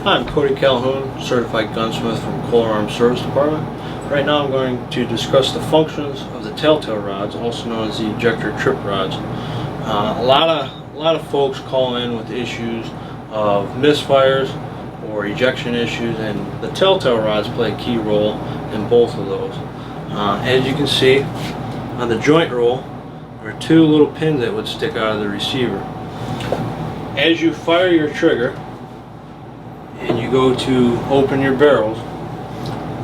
Hi, I'm Cody Calhoun, certified gunsmith from Kohler Arms Service Department. Right now I'm going to discuss the functions of the telltale rods, also known as the ejector trip rods. A lot of folks call in with issues of misfires or ejection issues, and the telltale rods play a key role in both of those. As you can see on the joint roll, there are two little pins that would stick out of the receiver. As you fire your trigger and you go to open your barrels,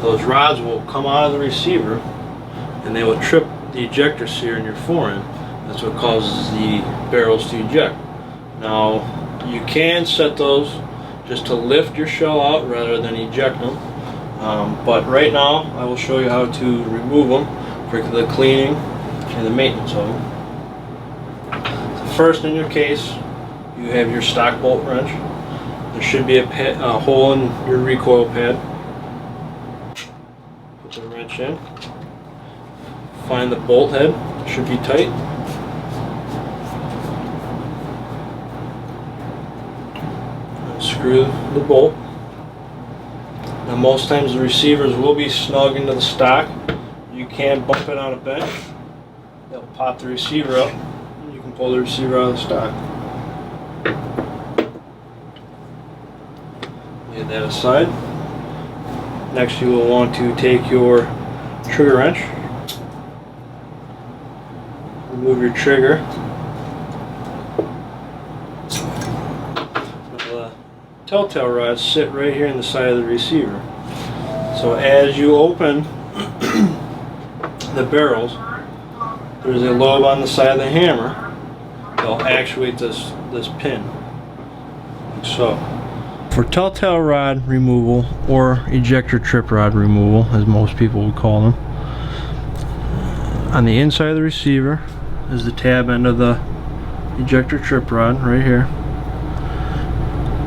those rods will come out of the receiver and they will trip the ejector sear in your forend. That's what causes the barrels to eject. Now, you can set those just to lift your shell out rather than eject them, but right now I will show you how to remove them for the cleaning and the maintenance of them. So first, in your case, you have your stock bolt wrench. There should be a hole in your recoil pad. Put the wrench in. Find the bolt head. It should be tight. Unscrew the bolt. Now, most times the receivers will be snug into the stock. You can bump it on a bench. That'll pop the receiver up. And you can pull the receiver out of the stock. Lay that aside. Next, you will want to take your trigger wrench, remove your trigger. The telltale rods sit right here in the side of the receiver. So as you open the barrels, there's a lobe on the side of the hammer that'll actuate this pin, like so. For telltale rod removal, or ejector trip rod removal as most people would call them, on the inside of the receiver is the tab end of the ejector trip rod right here.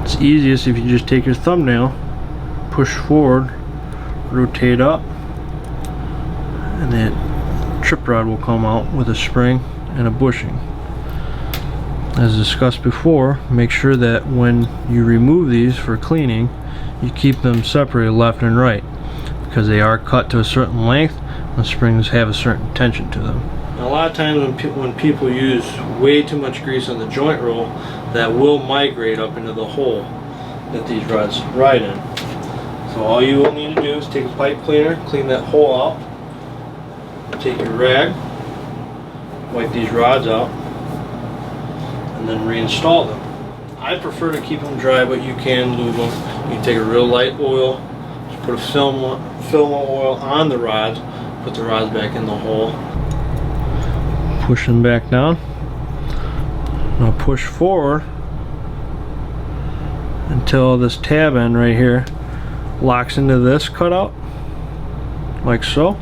It's easiest if you just take your thumbnail, push forward, rotate up, and that trip rod will come out with a spring and a bushing. As discussed before, make sure that when you remove these for cleaning, you keep them separated left and right, because they are cut to a certain length and the springs have a certain tension to them. Now, a lot of times when people use way too much grease on the joint roll, that will migrate up into the hole that these rods ride in. So all you will need to do is take a pipe cleaner, clean that hole out, take your rag, wipe these rods out, and then reinstall them. I prefer to keep them dry, but you can lube them. You can take a real light oil, just put a film oil on the rods, put the rods back in the hole, push them back down. Now push forward until this tab end right here locks into this cutout, like so.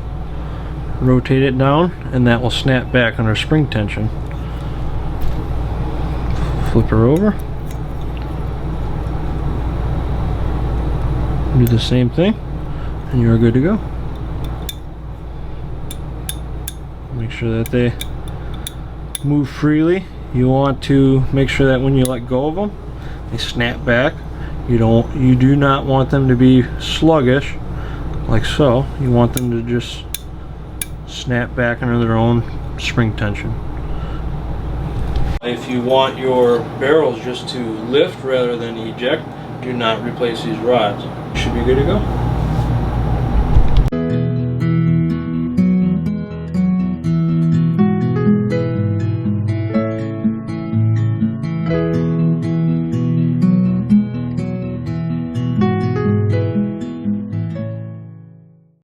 Rotate it down and that will snap back under spring tension. Flip her over. Do the same thing and you're good to go. Make sure that they move freely. You want to make sure that when you let go of them, they snap back. You do not want them to be sluggish like so. You want them to just snap back under their own spring tension. If you want your barrels just to lift rather than eject, do not replace these rods. You should be good to go.